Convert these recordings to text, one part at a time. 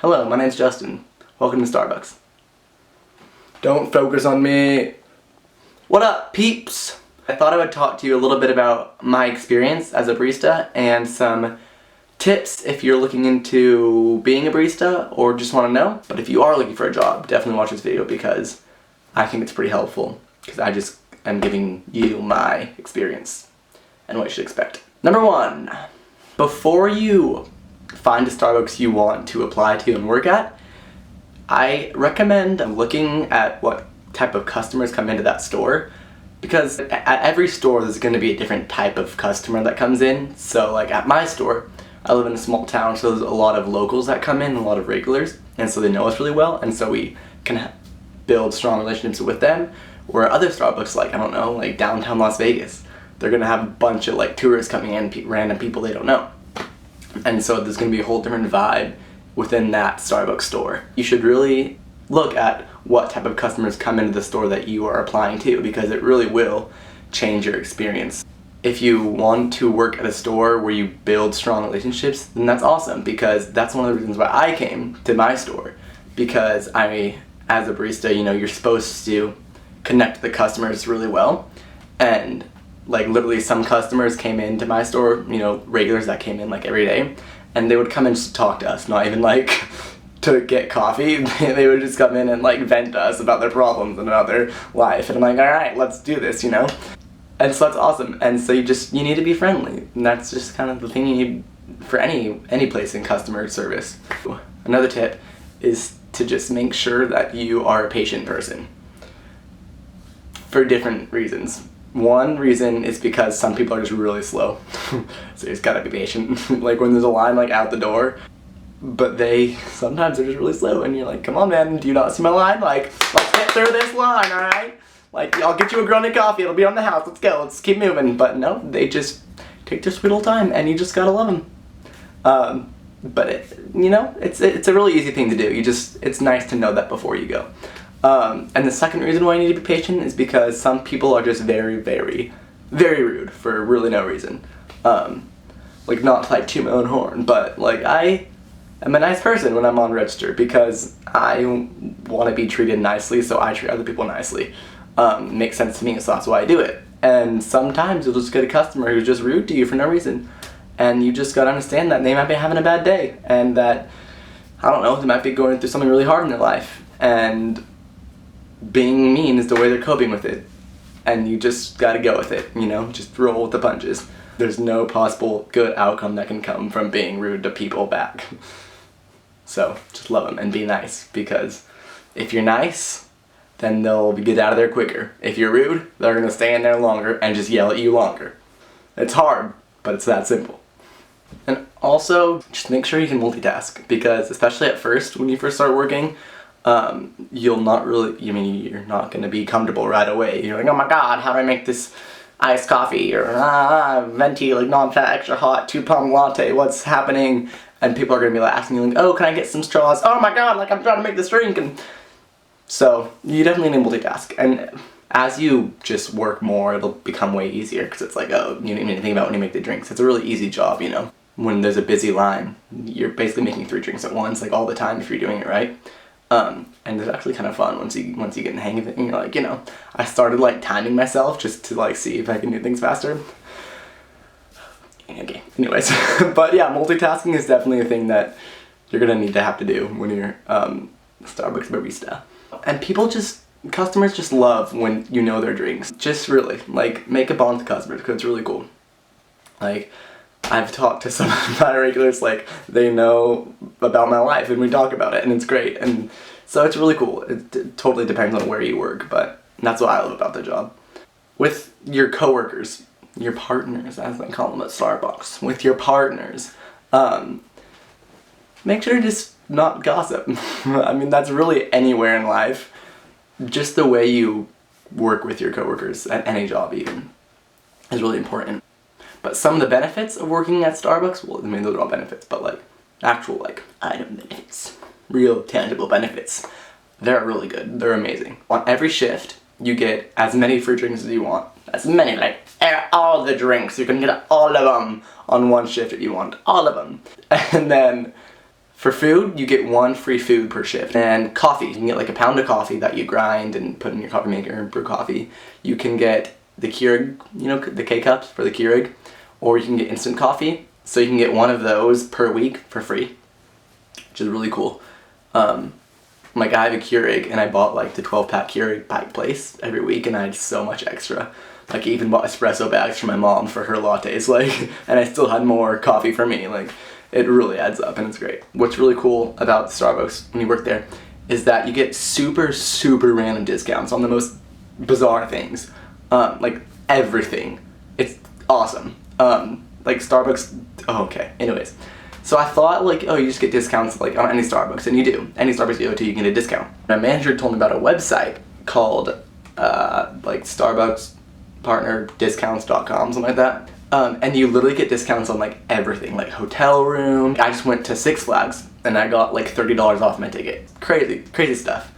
Hello, my name's Justin. Welcome to Starbucks. Don't focus on me. What up, peeps? I thought I would talk to you a little bit about my experience as a barista and some tips if you're looking into being a barista or just want to know. But if you are looking for a job, definitely watch this video because I think it's pretty helpful because I just am giving you my experience and what you should expect. Number one, before you find a Starbucks you want to apply to and work at, I recommend looking at what type of customers come into that store, because at every store there's going to be a different type of customer that comes in. So like at my store, I live in a small town, so there's a lot of locals that come in, a lot of regulars, and so they know us really well, and so we can build strong relationships with them. Where other Starbucks, like, I don't know, like downtown Las Vegas, they're going to have a bunch of like tourists coming in, random people they don't know. And so there's going to be a whole different vibe within that Starbucks store. You should really look at what type of customers come into the store that you are applying to, because it really will change your experience. If you want to work at a store where you build strong relationships, then that's awesome, because that's one of the reasons why I came to my store. Because as a barista, you know, you're supposed to connect with the customers really well, and like literally some customers came into my store, you know, regulars that came in like every day, and they would come in just to talk to us, not even like to get coffee. They would just come in and like vent to us about their problems and about their life, and I'm like, alright, let's do this, you know? And so that's awesome. And so you need to be friendly, and that's just kind of the thing you need for any place in customer service. Another tip is to just make sure that you are a patient person for different reasons. One reason is because some people are just really slow, so you just gotta be patient. Like when there's a line like out the door, but sometimes they're just really slow, and you're like, come on man, do you not see my line? Like, let's get through this line, alright? Like, I'll get you a grande coffee, it'll be on the house, let's go, let's keep moving. But no, they just take their sweet old time, and you just gotta love them. But it's a really easy thing to do. It's nice to know that before you go. And the second reason why you need to be patient is because some people are just very, very, very rude for really no reason. Like, not to like toot my own horn, but like I am a nice person when I'm on register because I want to be treated nicely, so I treat other people nicely. Makes sense to me, so that's why I do it. And sometimes you'll just get a customer who's just rude to you for no reason, and you just gotta understand that they might be having a bad day, and that, I don't know, they might be going through something really hard in their life, and being mean is the way they're coping with it, and you just gotta go with it, you know, just roll with the punches. There's no possible good outcome that can come from being rude to people back. So just love them and be nice, because if you're nice, then they'll get out of there quicker. If you're rude, they're gonna stay in there longer and just yell at you longer. It's hard, but it's that simple. And also, just make sure you can multitask, because especially at first, when you first start working, you're not going to be comfortable right away. You're like, oh my god, how do I make this iced coffee? Or, venti, like non-fat, extra hot, 2-pump latte, what's happening? And people are going to be asking you like, oh, can I get some straws? Oh my god, like I'm trying to make this drink. And so, you definitely need to multitask. And as you just work more, it'll become way easier, because it's like, oh, you don't even think about when you make the drinks. It's a really easy job, you know? When there's a busy line, you're basically making 3 drinks at once, like all the time if you're doing it right. And it's actually kind of fun once you get in the hang of it, and you're like, you know, I started like timing myself just to like see if I can do things faster. Okay, anyways, but yeah, multitasking is definitely a thing that you're gonna need to have to do when you're a Starbucks barista. And customers just love when you know their drinks. Just really, like, make a bond with customers, because it's really cool. Like, I've talked to some of my regulars, like, they know about my life, and we talk about it, and it's great, and so it's really cool. It totally depends on where you work, but that's what I love about the job. With your coworkers, your partners, as they call them at Starbucks, with your partners, make sure to just not gossip. I mean, that's really anywhere in life. Just the way you work with your coworkers, at any job even, is really important. But some of the benefits of working at Starbucks, well, I mean, those are all benefits, but like, actual like, item benefits, real tangible benefits, they're really good, they're amazing. On every shift, you get as many free drinks as you want. As many, like, all the drinks, you can get all of them on one shift if you want, all of them. And then, For food, you get 1 free food per shift. And coffee, you can get like a pound of coffee that you grind and put in your coffee maker and brew coffee. You can get the Keurig, you know, the K-Cups for the Keurig, or you can get instant coffee. So you can get 1 of those per week for free, which is really cool. Like I have a Keurig and I bought like the 12-pack Keurig by place every week, and I had so much extra. Like I even bought espresso bags for my mom for her lattes, like, and I still had more coffee for me. Like, it really adds up and it's great. What's really cool about Starbucks when you work there is that you get super, super random discounts on the most bizarre things. Like everything. It's awesome. Like Starbucks, oh, okay, anyways. So I thought like, oh, you just get discounts like on any Starbucks, and you do. Any Starbucks you go to, you can get a discount. My manager told me about a website called like Starbucks Partner Discounts.com, something like that. And you literally get discounts on like everything, like hotel room. I just went to Six Flags and I got like $30 off my ticket. Crazy, crazy stuff.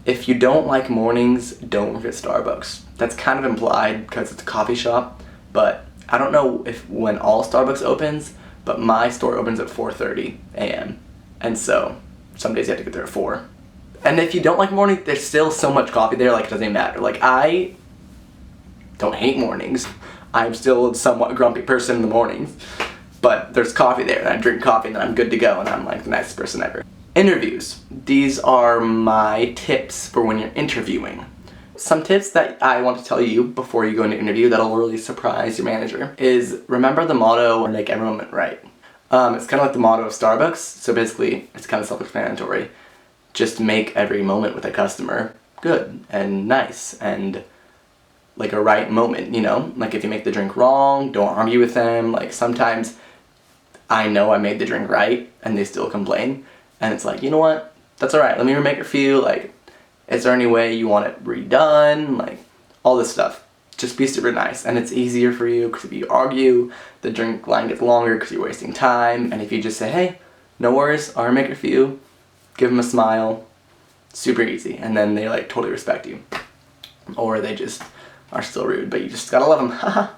If you don't like mornings, don't work at Starbucks. That's kind of implied because it's a coffee shop, but I don't know if when all Starbucks opens, but my store opens at 4:30 a.m. And so some days you have to get there at 4. And if you don't like mornings, there's still so much coffee there, like it doesn't even matter. Like I don't hate mornings. I'm still a somewhat grumpy person in the mornings, but there's coffee there and I drink coffee and then I'm good to go and I'm like the nicest person ever. Interviews. These are my tips for when you're interviewing. Some tips that I want to tell you before you go into interview that'll really surprise your manager is remember the motto, make every moment right. It's kind of like the motto of Starbucks, so basically it's kind of self-explanatory. Just make every moment with a customer good and nice and like a right moment, you know? Like if you make the drink wrong, don't argue with them. Like sometimes I know I made the drink right and they still complain. And it's like, you know what? That's alright. Let me remake it for you. Like, is there any way you want it redone? Like, all this stuff. Just be super nice. And it's easier for you because if you argue, the drink line gets longer because you're wasting time. And if you just say, hey, no worries, I'll remake it for you. Give them a smile. Super easy. And then they like totally respect you. Or they just are still rude, but you just gotta love them.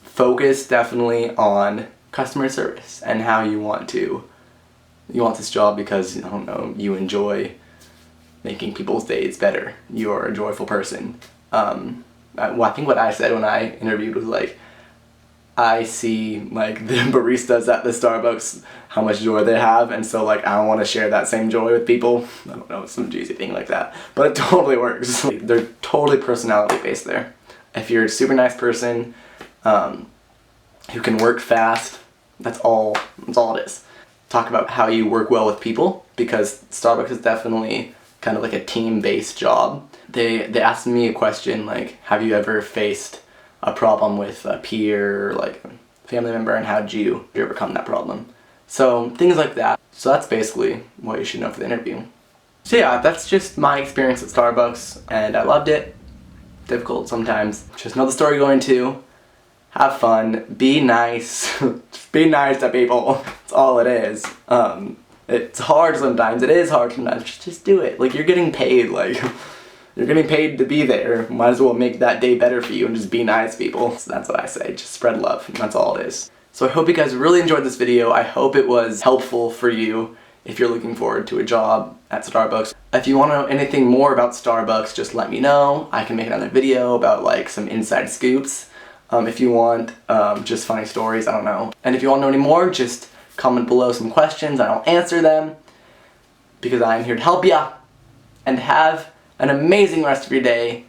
Focus definitely on customer service and how you want this job because, I don't know, you enjoy making people's days better. You're a joyful person. Well, I think what I said when I interviewed was like, I see like the baristas at the Starbucks, how much joy they have, and so like I want to share that same joy with people. I don't know, some juicy thing like that, but it totally works. They're totally personality based there. If you're a super nice person who can work fast, that's all it is. Talk about how you work well with people because Starbucks is definitely kind of like a team-based job. They asked me a question like, have you ever faced a problem with a peer or like a family member and how did you overcome that problem? So things like that. So that's basically what you should know for the interview. So yeah, that's just my experience at Starbucks and I loved it. Difficult sometimes. Just know the store you're going to. Have fun. Be nice. Just be nice to people. That's all it is. It's hard sometimes. It is hard sometimes. Just do it. Like you're getting paid. Like you're getting paid to be there. Might as well make that day better for you and just be nice to people. So that's what I say. Just spread love. That's all it is. So I hope you guys really enjoyed this video. I hope it was helpful for you if you're looking forward to a job at Starbucks. If you want to know anything more about Starbucks, just let me know. I can make another video about like some inside scoops. If you want just funny stories, I don't know. And if you want to know any more, just comment below some questions and I'll answer them because I'm here to help ya. And have an amazing rest of your day.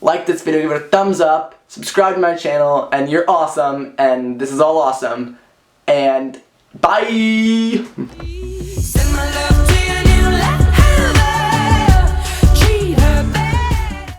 Like this video, give it a thumbs up, subscribe to my channel, and you're awesome, and this is all awesome. And bye!